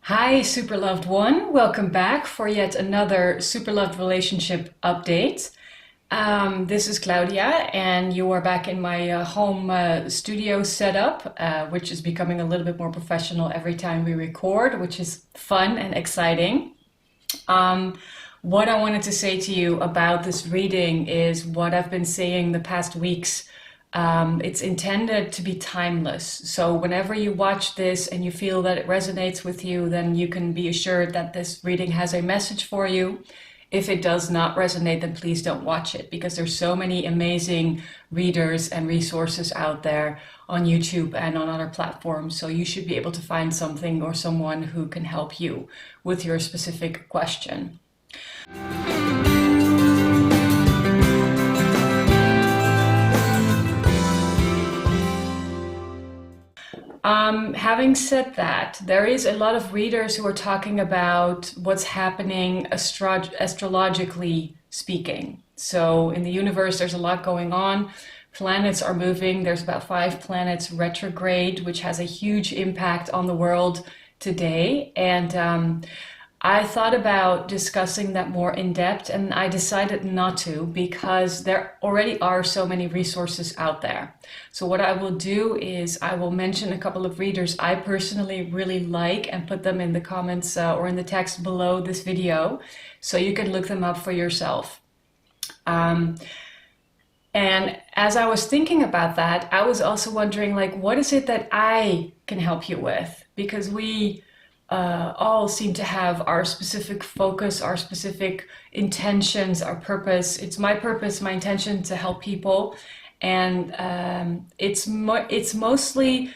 Hi, super loved one. Welcome back for yet another super loved relationship update. This is Claudia, and you are back in my home studio setup, which is becoming a little bit more professional every time we record, which is fun and exciting. Um, what I wanted to say to you about this reading is what I've been saying the past weeks. It's intended to be timeless. So whenever you watch this and you feel that it resonates with you, then you can be assured that this reading has a message for you. If it does not resonate, then please don't watch it because there's so many amazing readers and resources out there on YouTube and on other platforms. So you should be able to find something or someone who can help you with your specific question. Having said that, there is a lot of readers who are talking about what's happening astrologically speaking. So in the universe, there's a lot going on. Planets are moving. There's about 5 planets retrograde, which has a huge impact on the world today. And I thought about discussing that more in depth, and I decided not to because there already are so many resources out there. So what I will do is I will mention a couple of readers I personally really like and put them in the comments or in the text below this video so you can look them up for yourself. And as I was thinking about that, I was also wondering, like, what is it that I can help you with? Because we all seem to have our specific focus, our specific intentions, our purpose. It's my purpose, my intention to help people, and it's mostly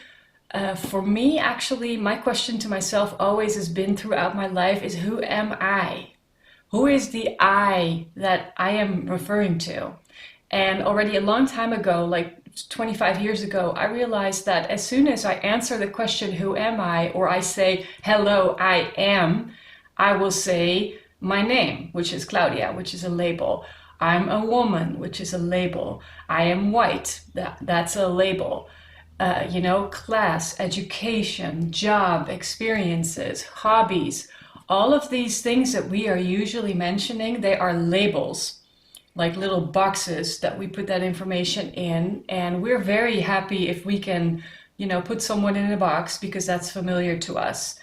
for me. Actually, my question to myself always has been throughout my life is, who am I? Who is the I that I am referring to? And already a long time ago, like 25 years ago, I realized that as soon as I answer the question, who am I? Or I say, hello, I am, I will say my name, which is Claudia, which is a label. I'm a woman, which is a label. I am white, that's a label. Class, education, job, experiences, hobbies, all of these things that we are usually mentioning, they are labels, like little boxes that we put that information in, and we're very happy if we can, put someone in a box because that's familiar to us.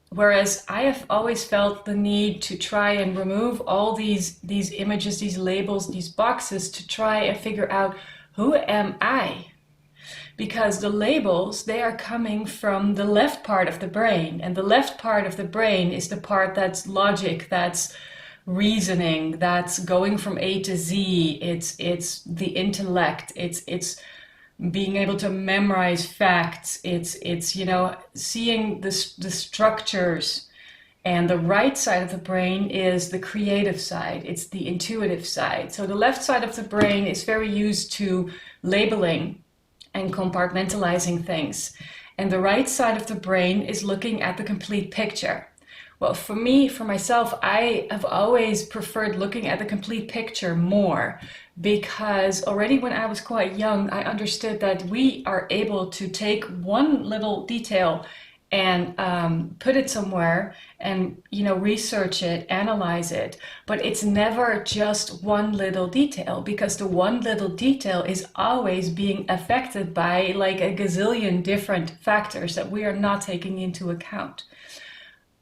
Whereas I have always felt the need to try and remove all these images, these labels, these boxes, to try and figure out, who am I? Because the labels, they are coming from the left part of the brain, and the left part of the brain is the part that's logic, that's reasoning, that's going from A to Z. It's the intellect, it's being able to memorize facts, it's seeing the structures. And the right side of the brain is the creative side, it's the intuitive side. So the left side of the brain is very used to labeling and compartmentalizing things, and the right side of the brain is looking at the complete picture. Well, for me, for myself, I have always preferred looking at the complete picture more, because already when I was quite young, I understood that we are able to take one little detail and put it somewhere and, research it, analyze it. But it's never just one little detail, because the one little detail is always being affected by like a gazillion different factors that we are not taking into account.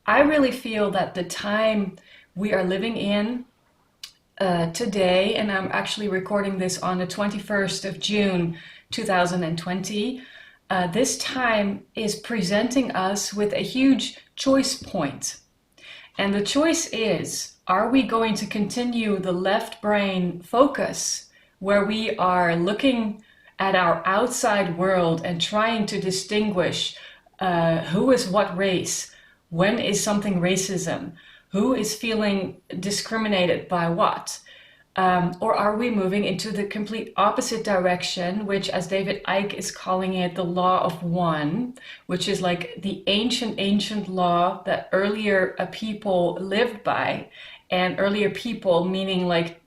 I really feel that the time we are living in today, and I'm actually recording this on the 21st of June 2020, this time is presenting us with a huge choice point. And the choice is, are we going to continue the left brain focus, where we are looking at our outside world and trying to distinguish who is what race? When is something racism? Who is feeling discriminated by what? Or are we moving into the complete opposite direction, which, as David Icke is calling it, the law of one, which is like the ancient law that earlier people lived by. And earlier people, meaning like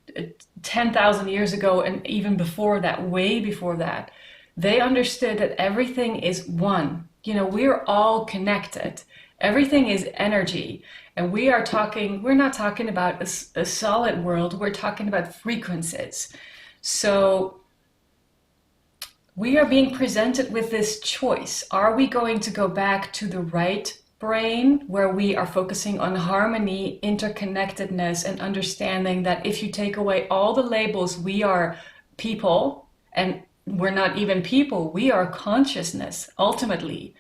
10,000 years ago and even before that, way before that, they understood that everything is one. We're all connected. Everything is energy. And we're not talking about a solid world, we're talking about frequencies. So we are being presented with this choice. Are we going to go back to the right brain, where we are focusing on harmony, interconnectedness, and understanding that if you take away all the labels, we are people, and we're not even people, we are consciousness ultimately?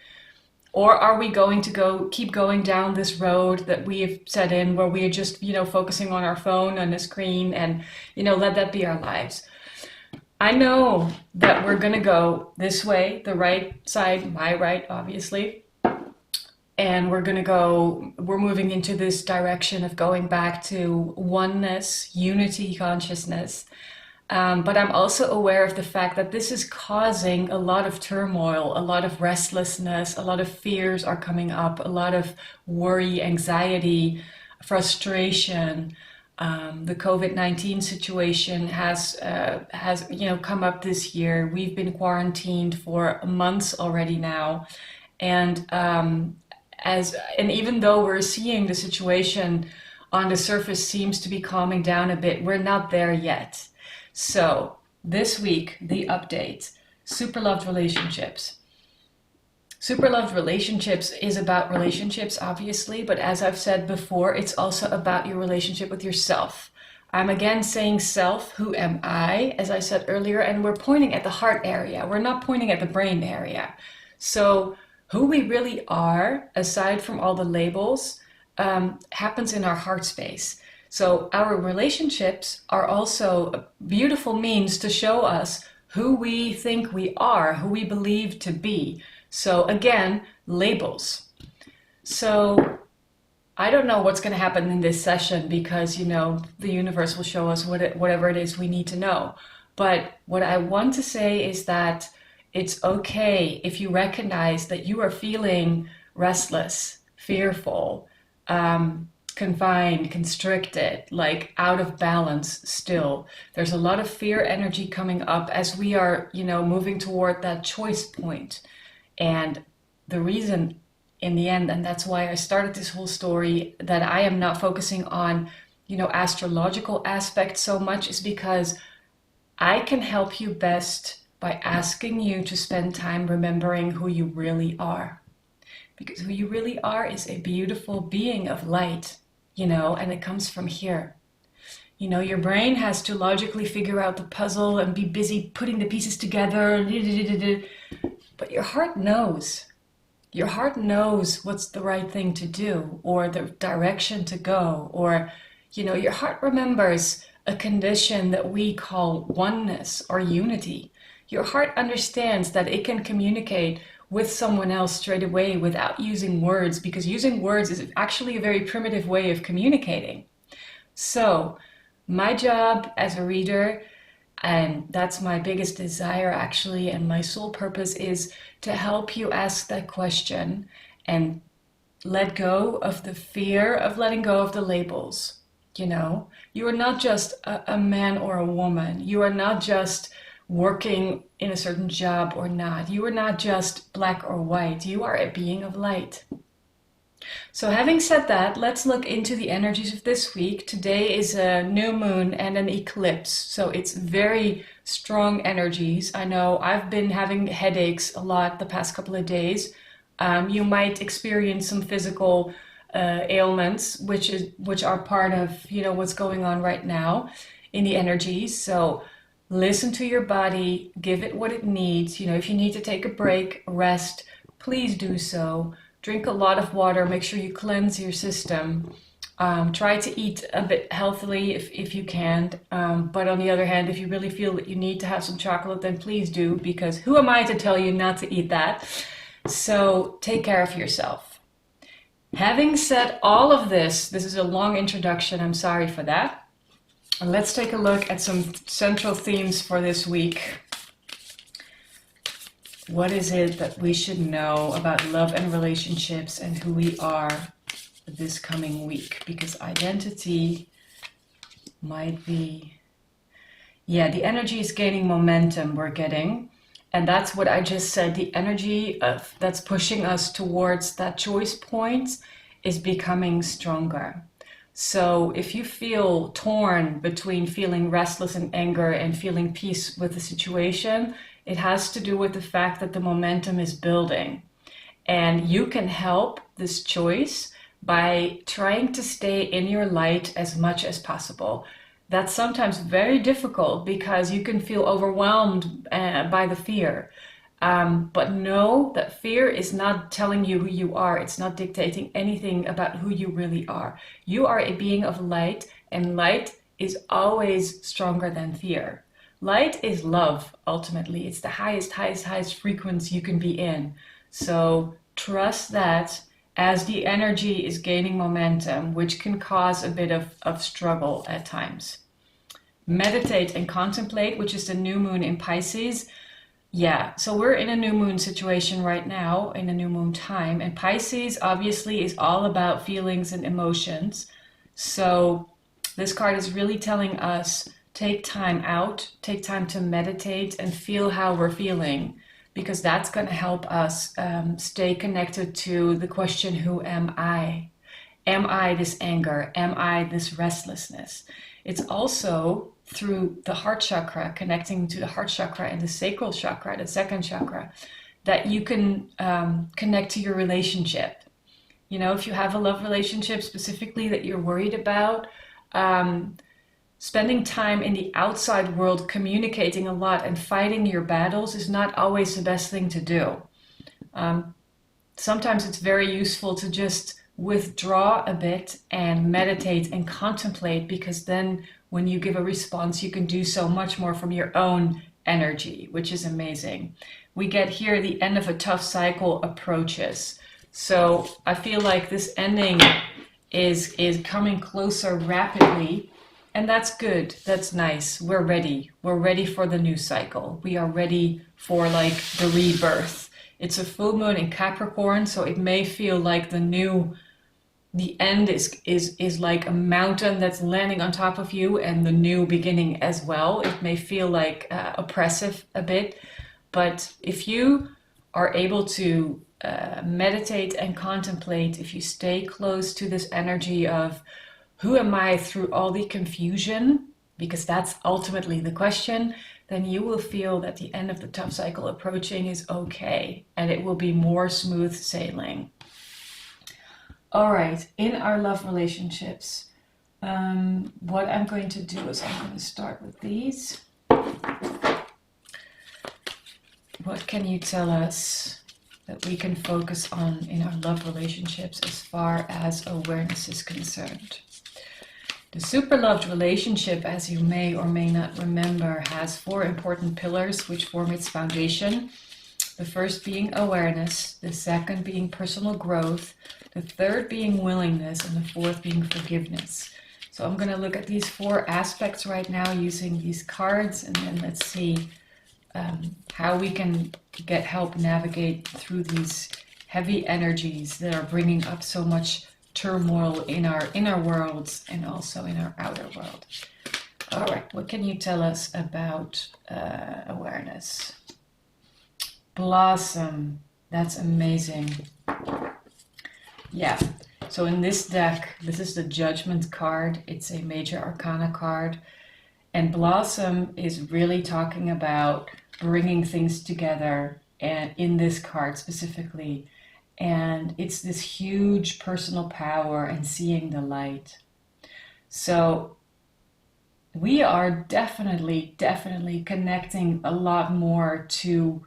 Or are we going to keep going down this road that we have set in, where we are just, focusing on our phone and the screen, and, let that be our lives? I know that we're going to go this way, the right side, my right, obviously. And we're moving into this direction of going back to oneness, unity consciousness. But I'm also aware of the fact that this is causing a lot of turmoil, a lot of restlessness, a lot of fears are coming up, a lot of worry, anxiety, frustration. The COVID-19 situation has come up this year. We've been quarantined for months already now, and even though we're seeing the situation on the surface seems to be calming down a bit, we're not there yet. So this week, the update: super loved relationships. Super loved relationships is about relationships, obviously, but as I've said before, it's also about your relationship with yourself. I'm again saying self, who am I, as I said earlier, and we're pointing at the heart area. We're not pointing at the brain area. So who we really are, aside from all the labels, happens in our heart space. So our relationships are also a beautiful means to show us who we think we are, who we believe to be. So again, labels. So I don't know what's going to happen in this session, because, the universe will show us whatever it is we need to know. But what I want to say is that it's okay if you recognize that you are feeling restless, fearful, confined, constricted, like out of balance still. There's a lot of fear energy coming up as we are, moving toward that choice point. And the reason in the end, and that's why I started this whole story, that I am not focusing on, astrological aspects so much, is because I can help you best by asking you to spend time remembering who you really are. Because who you really are is a beautiful being of light, and it comes from here. Your brain has to logically figure out the puzzle and be busy putting the pieces together. But your heart knows. Your heart knows what's the right thing to do, or the direction to go, or, your heart remembers a condition that we call oneness or unity. Your heart understands that it can communicate with someone else straight away without using words, because using words is actually a very primitive way of communicating. So my job as a reader, and that's my biggest desire actually, and my sole purpose, is to help you ask that question and let go of the fear of letting go of the labels. You are not just a man or a woman. You are not just working in a certain job or not. You are not just black or white. You are a being of light. So having said that, let's look into the energies of this week. Today is a new moon and an eclipse, so it's very strong energies. I know I've been having headaches a lot the past couple of days. You might experience some physical ailments, which are part of what's going on right now in the energies. So listen to your body, give it what it needs. If you need to take a break, rest, please do so. Drink a lot of water, make sure you cleanse your system. Try to eat a bit healthily if you can. But on the other hand, if you really feel that you need to have some chocolate, then please do, because who am I to tell you not to eat that? So take care of yourself. Having said all of this is a long introduction, I'm sorry for that. And let's take a look at some central themes for this week. What is it that we should know about love and relationships and who we are this coming week? Because identity might be, the energy is gaining momentum, we're getting. And that's what I just said. The energy of that's pushing us towards that choice point is becoming stronger. So if you feel torn between feeling restless and anger and feeling peace with the situation, it has to do with the fact that the momentum is building. And you can help this choice by trying to stay in your light as much as possible. That's sometimes very difficult because you can feel overwhelmed by the fear. But know that fear is not telling you who you are. It's not dictating anything about who you really are. You are a being of light, and light is always stronger than fear. Light is love, ultimately. It's the highest frequency you can be in. So trust that as the energy is gaining momentum, which can cause a bit of struggle at times. Meditate and contemplate, which is the new moon in Pisces. Yeah, so we're in a new moon situation right now, in a new moon time. And Pisces obviously is all about feelings and emotions. So this card is really telling us, take time out, take time to meditate and feel how we're feeling, because that's going to help us stay connected to the question, who am I? Am I this anger? Am I this restlessness? It's also through the heart chakra, connecting to the heart chakra and the sacral chakra, the second chakra, that you can connect to your relationship. You know, if you have a love relationship specifically that you're worried about, spending time in the outside world, communicating a lot and fighting your battles is not always the best thing to do. Sometimes it's very useful to just withdraw a bit and meditate and contemplate, because then when you give a response, you can do so much more from your own energy, which is amazing. We get here the end of a tough cycle approaches. So I feel like this ending is coming closer rapidly, and that's good. That's nice. We're ready. We're ready for the new cycle. We are ready for like the rebirth. It's a full moon in Capricorn, so it may feel like the end is like a mountain that's landing on top of you, and the new beginning as well. It may feel like oppressive a bit, but if you are able to meditate and contemplate, if you stay close to this energy of who am I through all the confusion, because that's ultimately the question, then you will feel that the end of the tough cycle approaching is okay, and it will be more smooth sailing. All right, in our love relationships, what I'm going to do is I'm going to start with these. What can you tell us that we can focus on in our love relationships as far as awareness is concerned? The super loved relationship, as you may or may not remember, has 4 important pillars which form its foundation. The first being awareness, the second being personal growth, the third being willingness, and the fourth being forgiveness. So I'm going to look at these 4 aspects right now using these cards, and then let's see how we can get help navigate through these heavy energies that are bringing up so much turmoil in our inner worlds and also in our outer world. All right, what can you tell us about awareness? Blossom. That's amazing. Yeah, so in this deck, this is the Judgment card. It's a major arcana card. And Blossom is really talking about bringing things together, and in this card specifically. And it's this huge personal power and seeing the light. So we are definitely connecting a lot more to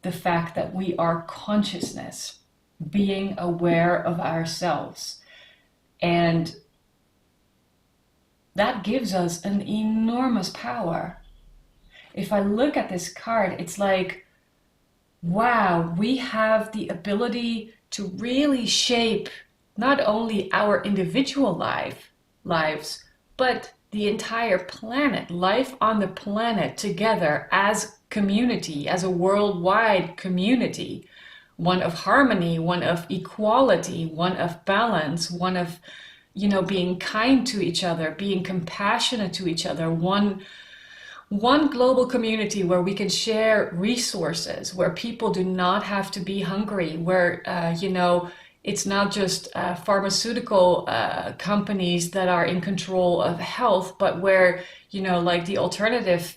the fact that we are consciousness, being aware of ourselves. And that gives us an enormous power. If I look at this card, it's like, wow, we have the ability to really shape not only our individual lives, but the entire planet, life on the planet together as community, as a worldwide community, one of harmony, one of equality, one of balance, one of, being kind to each other, being compassionate to each other, one one global community where we can share resources, where people do not have to be hungry, where, it's not just pharmaceutical companies that are in control of health, but where, like the alternative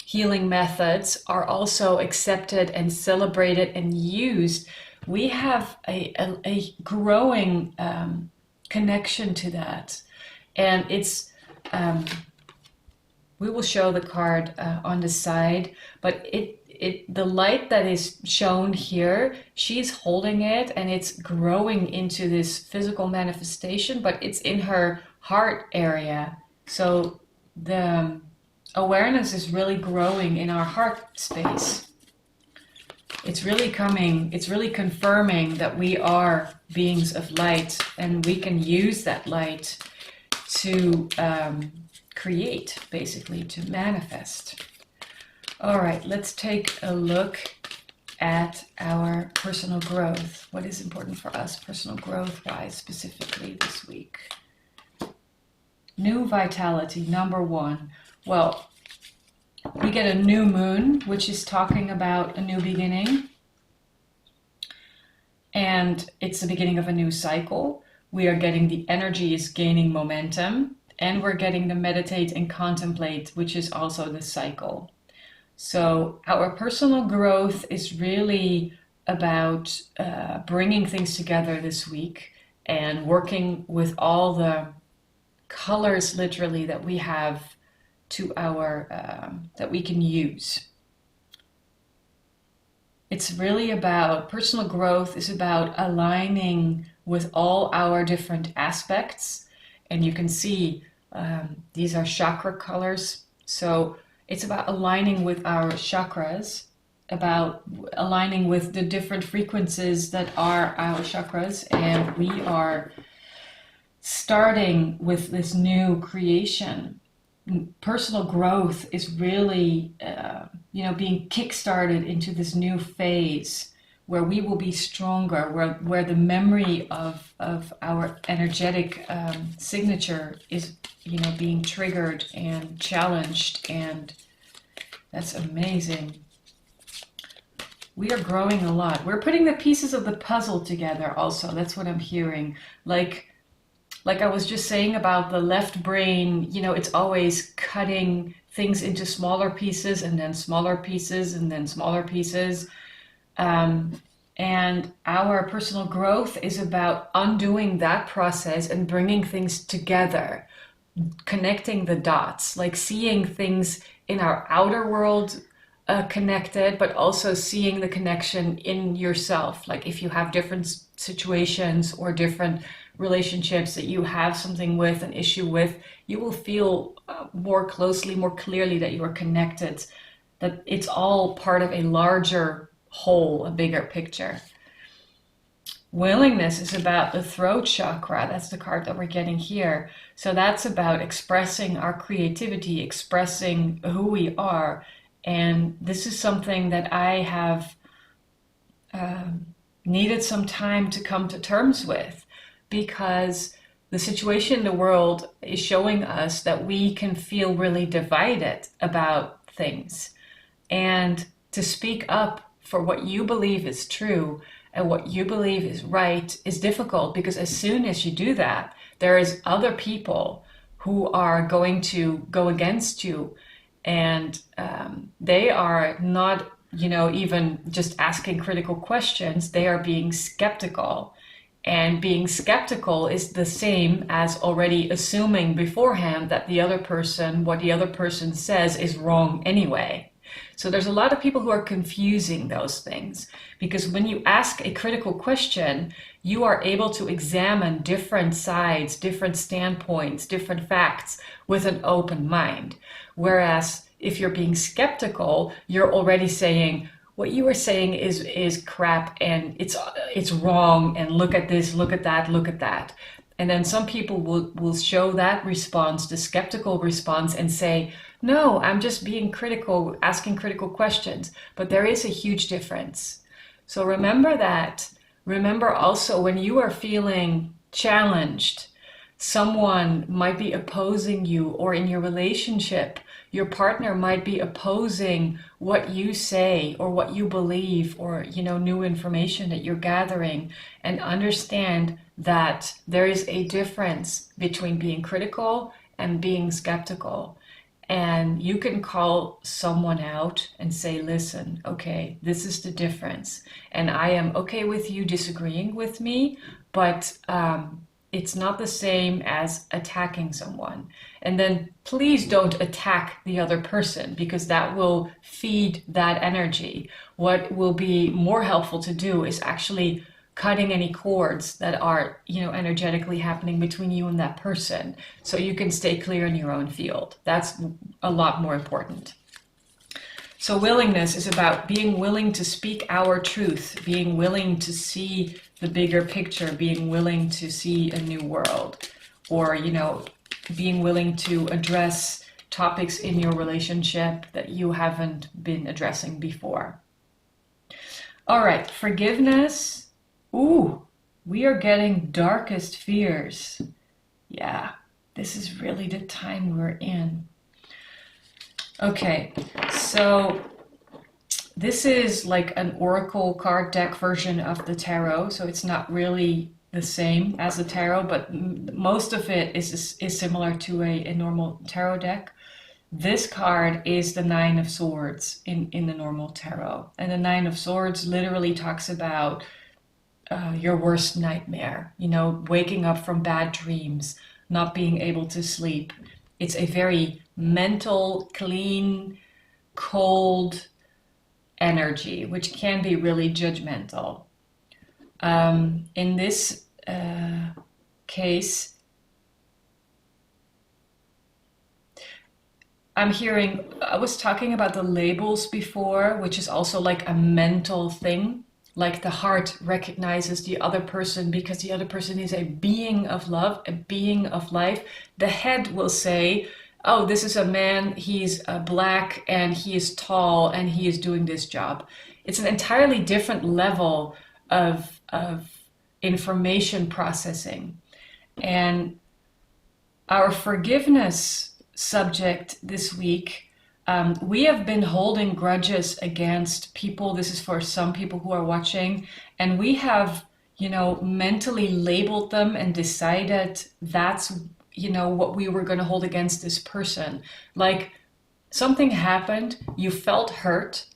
healing methods are also accepted and celebrated and used. We have a growing connection to that. And it's, we will show the card on the side, but the light that is shown here, she's holding it and it's growing into this physical manifestation, but it's in her heart area. So the awareness is really growing in our heart space. It's really confirming that we are beings of light, and we can use that light to create, basically, to manifest. All right, let's take a look at our personal growth. What is important for us personal growth-wise, specifically this week? New vitality, number one. Well, we get a new moon, which is talking about a new beginning. And it's the beginning of a new cycle. We are getting the energy is gaining momentum. And we're getting the meditate and contemplate, which is also the cycle. So our personal growth is really about bringing things together this week and working with all the colors, literally, that we have to our that we can use. It's really about personal growth is about aligning with all our different aspects, and you can see these are chakra colors. So it's about aligning with our chakras, about aligning with the different frequencies that are our chakras, and we are starting with this new creation. Personal growth is really, being kickstarted into this new phase where we will be stronger, where the memory of our energetic signature is, being triggered and challenged, and that's amazing. We are growing a lot. We're putting the pieces of the puzzle together also. That's what I'm hearing. Like I was just saying about the left brain, it's always cutting things into smaller pieces and then smaller pieces and then smaller pieces. And our personal growth is about undoing that process and bringing things together, connecting the dots, like seeing things in our outer world connected, but also seeing the connection in yourself. Like if you have different situations or different relationships that you have something with, an issue with, you will feel more closely, more clearly that you are connected, that it's all part of a larger whole, a bigger picture. Willingness is about the throat chakra. That's the card that we're getting here. So that's about expressing our creativity, expressing who we are. And this is something that I have needed some time to come to terms with, because the situation in the world is showing us that we can feel really divided about things. And to speak up for what you believe is true and what you believe is right is difficult, because as soon as you do that, there is other people who are going to go against you, and they are not, even just asking critical questions. They are being skeptical, and being skeptical is the same as already assuming beforehand that the other person, what the other person says, is wrong anyway. So there's a lot of people who are confusing those things, because when you ask a critical question, you are able to examine different sides, different standpoints, different facts with an open mind. Whereas if you're being skeptical, you're already saying, what you are saying is crap and it's wrong, and look at this, look at that, look at that. And then some people will show that response, the skeptical response, and say, no, I'm just being critical, asking critical questions. But there is a huge difference. So remember that. Remember also, when you are feeling challenged, someone might be opposing you, or in your relationship, your partner might be opposing what you say or what you believe, or, you know, new information that you're gathering. And understand that there is a difference between being critical and being skeptical. And you can call someone out and say, listen, okay, this is the difference. And I am okay with you disagreeing with me, but it's not the same as attacking someone. And then please don't attack the other person, because that will feed that energy. What will be more helpful to do is actually cutting any cords that are, you know, energetically happening between you and that person, so you can stay clear in your own field. That's a lot more important. So willingness is about being willing to speak our truth, being willing to see the bigger picture, being willing to see a new world, or, you know, being willing to address topics in your relationship that you haven't been addressing before. All right, forgiveness. Ooh, we are getting darkest fears. Yeah, this is really the time we're in. Okay, so this is like an oracle card deck version of the tarot, so it's not really the same as the tarot, but most of it is similar to a normal tarot deck. This card is the Nine of Swords in the normal tarot. And the Nine of Swords literally talks about your worst nightmare, you know, waking up from bad dreams, not being able to sleep. It's a very mental, clean, cold energy, which can be really judgmental. In this case, I was talking about the labels before, which is also like a mental thing. Like the heart recognizes the other person because the other person is a being of love, a being of life. The head will say, oh, this is a man, he's black and he is tall and he is doing this job. It's an entirely different level of information processing. And our forgiveness subject this week, we have been holding grudges against people. This is for some people who are watching, and we have, you know, mentally labeled them and decided that's, you know, what we were going to hold against this person. Like something happened, you felt hurt,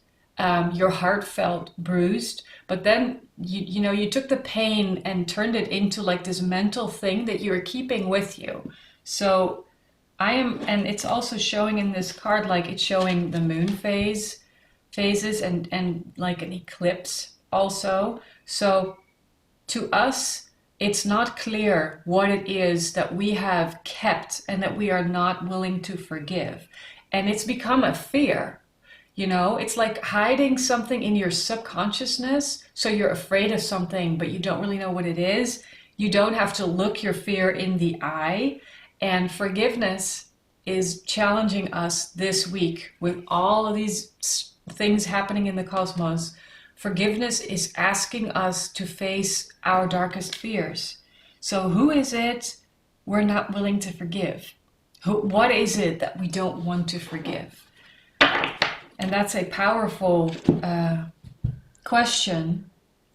your heart felt bruised, but then you know, you took the pain and turned it into like this mental thing that you're keeping with you. So and it's also showing in this card, like it's showing the moon phases and like an eclipse also. So to us, it's not clear what it is that we have kept and that we are not willing to forgive. And it's become a fear. You know, it's like hiding something in your subconsciousness. So you're afraid of something, but you don't really know what it is. You don't have to look your fear in the eye. And forgiveness is challenging us this week with all of these things happening in the cosmos. Forgiveness is asking us to face our darkest fears. So who is it we're not willing to forgive? What is it that we don't want to forgive? And that's a powerful question,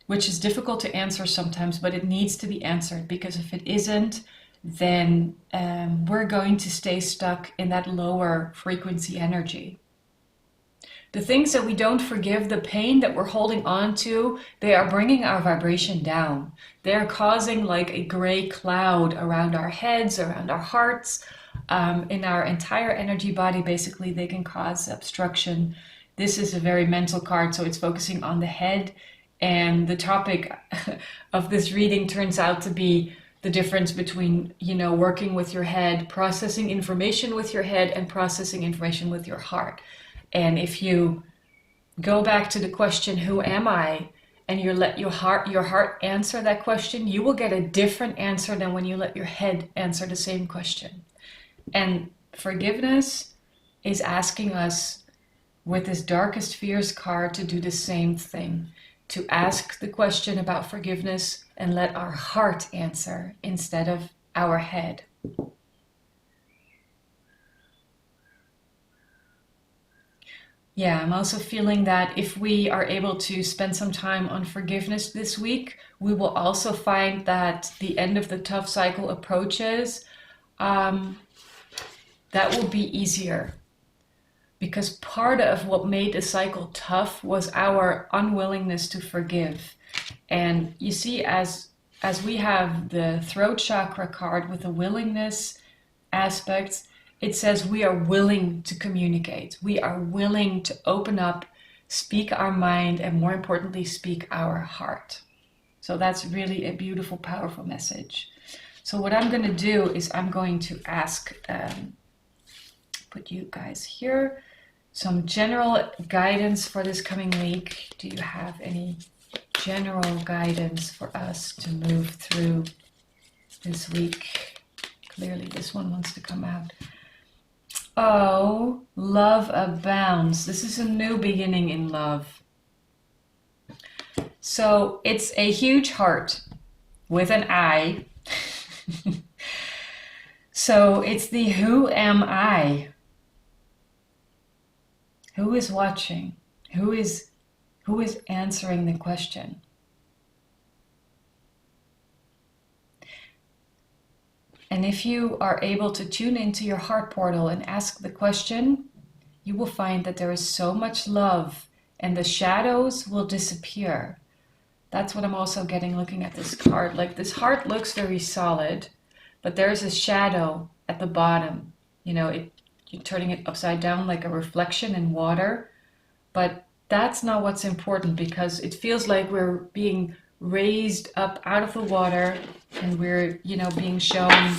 which is difficult to answer sometimes, but it needs to be answered, because if it isn't, then we're going to stay stuck in that lower frequency energy. The things that we don't forgive, the pain that we're holding on to, they are bringing our vibration down. They're causing like a gray cloud around our heads, around our hearts, in our entire energy body. Basically, they can cause obstruction. This is a very mental card, so it's focusing on the head. And the topic of this reading turns out to be the difference between, you know, working with your head, processing information with your head, and processing information with your heart. And if you go back to the question, who am I? And you let your heart answer that question, you will get a different answer than when you let your head answer the same question. And forgiveness is asking us with this darkest fears card to do the same thing, to ask the question about forgiveness and let our heart answer instead of our head. Yeah, I'm also feeling that if we are able to spend some time on forgiveness this week, we will also find that the end of the tough cycle approaches. Um, that will be easier because part of what made the cycle tough was our unwillingness to forgive. And you see, as we have the throat chakra card with the willingness aspects, it says we are willing to communicate. We are willing to open up, speak our mind, and more importantly, speak our heart. So that's really a beautiful, powerful message. So what I'm going to do is I'm going to ask, put you guys here, some general guidance for this coming week. Do you have any general guidance for us to move through this week? Clearly this one wants to come out. Oh, love abounds. This is a new beginning in love. So it's a huge heart with an I. So it's the who am I? Who is watching? Who is answering the question? And if you are able to tune into your heart portal and ask the question, you will find that there is so much love and the shadows will disappear. That's what I'm also getting looking at this card. Like, this heart looks very solid, but there's a shadow at the bottom. You know, you're turning it upside down like a reflection in water. But that's not what's important, because it feels like we're being raised up out of the water and we're, you know, being shown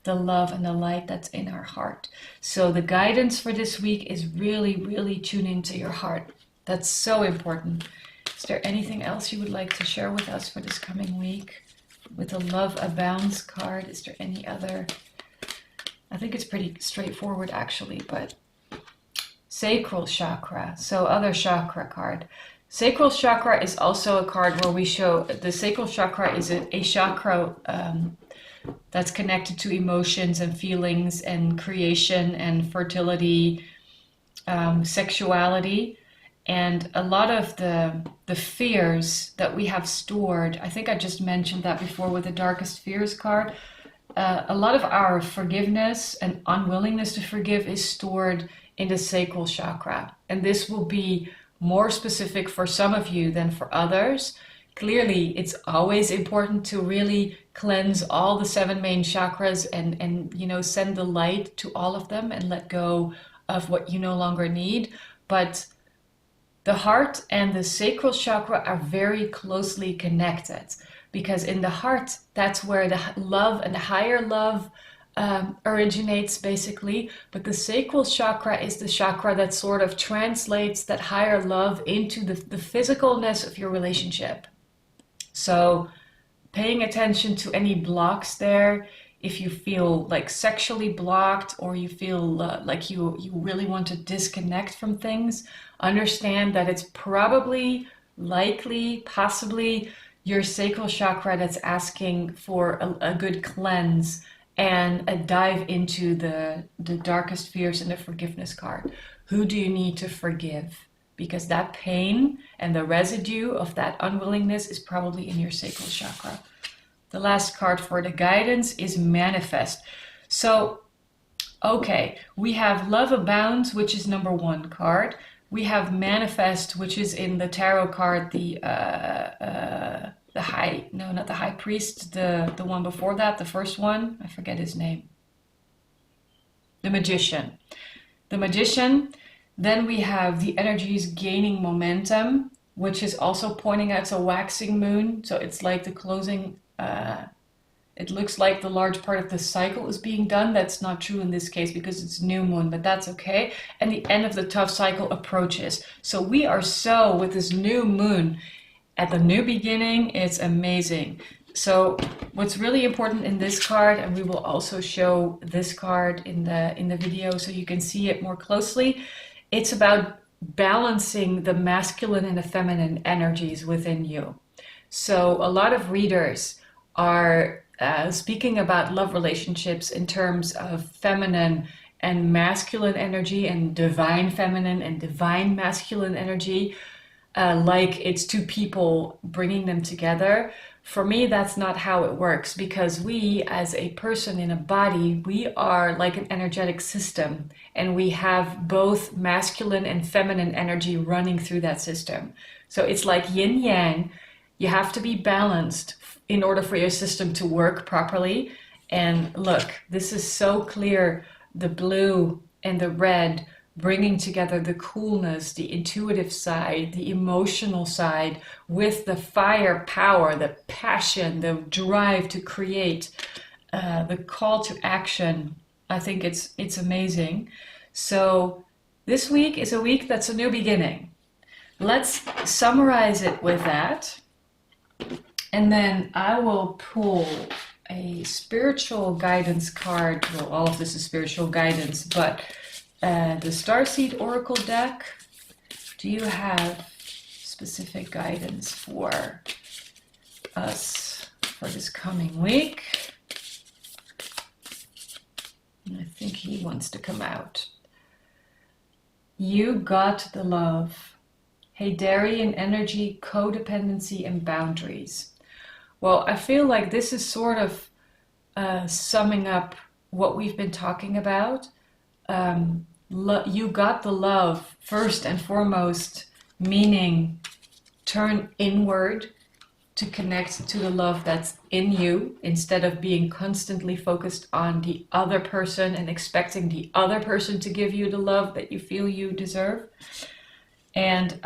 the love and the light that's in our heart. So the guidance for this week is really, really tune into your heart. That's so important. Is there anything else you would like to share with us for this coming week? With the Love Abounds card, is there any other? I think it's pretty straightforward actually, but sacral chakra, so other chakra card. Sacral chakra is also a card where we show the sacral chakra is a chakra that's connected to emotions and feelings and creation and fertility, sexuality, and a lot of the fears that we have stored. I think I just mentioned that before with the Darkest Fears card. A lot of our forgiveness and unwillingness to forgive is stored in the sacral chakra, and this will be more specific for some of you than for others. Clearly, it's always important to really cleanse all the 7 main chakras and you know, send the light to all of them and let go of what you no longer need. But the heart and the sacral chakra are very closely connected, because in the heart, that's where the love and the higher love originates basically. But the sacral chakra is the chakra that sort of translates that higher love into the physicalness of your relationship. So paying attention to any blocks there, if you feel like sexually blocked, or you feel like you really want to disconnect from things, understand that it's probably, likely, possibly your sacral chakra that's asking for a good cleanse and a dive into the darkest fears and the forgiveness card. Who do you need to forgive? Because that pain and the residue of that unwillingness is probably in your sacral chakra. The last card for the guidance is Manifest. So, okay, we have Love Abounds, which is number 1 card. We have Manifest, which is in the tarot card, the high, no, not the high priest, the one before that, the first one, I forget his name. The Magician. The Magician. Then we have the energies gaining momentum, which is also pointing at a waxing moon. So it's like the closing, it looks like the large part of the cycle is being done. That's not true in this case because it's new moon, but that's okay. And the end of the tough cycle approaches. So we are so, with this new moon, at the new beginning. It's amazing. So what's really important in this card, and we will also show this card in the video so you can see it more closely, it's about balancing the masculine and the feminine energies within you. So a lot of readers are speaking about love relationships in terms of feminine and masculine energy and divine feminine and divine masculine energy, like it's two people bringing them together. For me, that's not how it works, because we, as a person in a body, we are like an energetic system, and we have both masculine and feminine energy running through that system. So it's like yin yang. You have to be balanced in order for your system to work properly. And look, this is so clear, the blue and the red bringing together the coolness, the intuitive side, the emotional side, with the fire power, the passion, the drive to create, the call to action. I think it's amazing. So this week is a week that's a new beginning. Let's summarize it with that. And then I will pull a spiritual guidance card. Well, all of this is spiritual guidance, but the Starseed Oracle deck. Do you have specific guidance for us for this coming week? I think he wants to come out. You got the love. Hadarian energy, codependency, and boundaries. Well, I feel like this is sort of summing up what we've been talking about. You got the love, first and foremost, meaning turn inward to connect to the love that's in you, instead of being constantly focused on the other person and expecting the other person to give you the love that you feel you deserve. And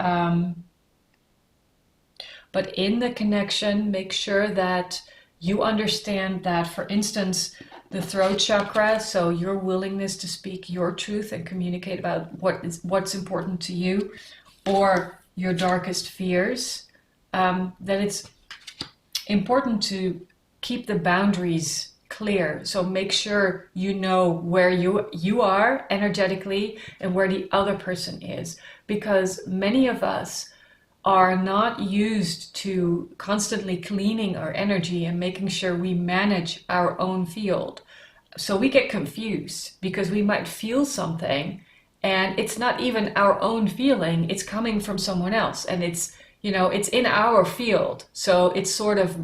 but in the connection, make sure that you understand that, for instance, the throat chakra, so your willingness to speak your truth and communicate about what's important to you, or your darkest fears, that it's important to keep the boundaries clear. So make sure you know where you are energetically and where the other person is, because many of us are not used to constantly cleaning our energy and making sure we manage our own field. So we get confused because we might feel something and it's not even our own feeling, it's coming from someone else, and it's in our field. So it's sort of,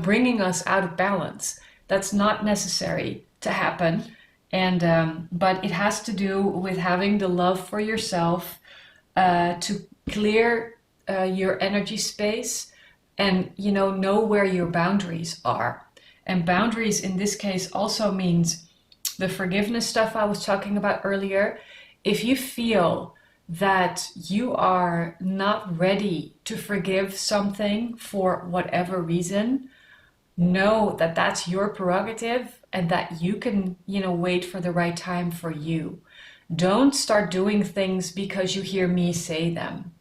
bringing us out of balance. That's not necessary to happen. And but it has to do with having the love for yourself, to clear your energy space, and know where your boundaries are. And boundaries in this case also means the forgiveness stuff I was talking about earlier. If you feel that you are not ready to forgive something for whatever reason, know that that's your prerogative, and that you can wait for the right time for you. Don't start doing things because you hear me say them.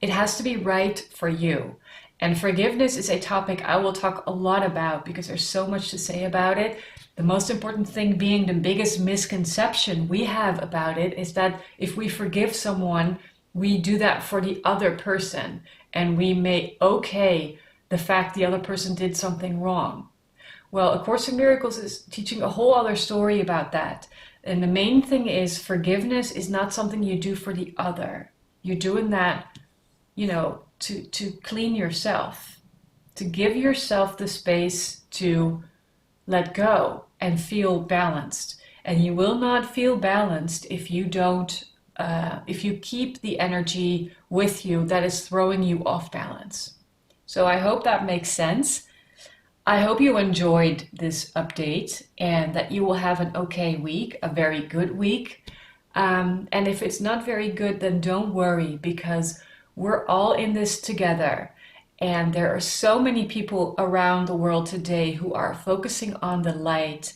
It has to be right for you. And forgiveness is a topic I will talk a lot about, because there's so much to say about it. The most important thing being, the biggest misconception we have about it is that if we forgive someone, we do that for the other person, and we may okay the fact the other person did something wrong. Well, A Course in Miracles is teaching a whole other story about that. And the main thing is, forgiveness is not something you do for the other. You're doing that, to clean yourself, to give yourself the space to let go and feel balanced. And you will not feel balanced if you don't, if you keep the energy with you that is throwing you off balance. So I hope that makes sense. I hope you enjoyed this update, and that you will have an okay week, a very good week. And if it's not very good, then don't worry, because we're all in this together. And there are so many people around the world today who are focusing on the light,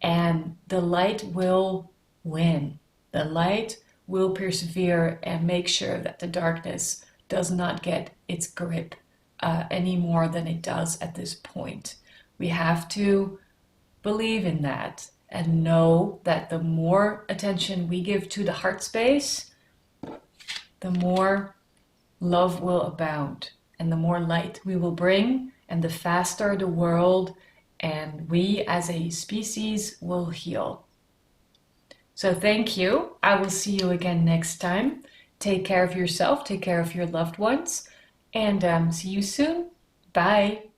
and the light will win. The light will persevere and make sure that the darkness does not get its grip any more than it does at this point. We have to believe in that and know that the more attention we give to the heart space, the more love will abound, and the more light we will bring, and the faster the world and we as a species will heal. So thank you. I will see you again next time. Take care of yourself, take care of your loved ones, and see you soon. Bye.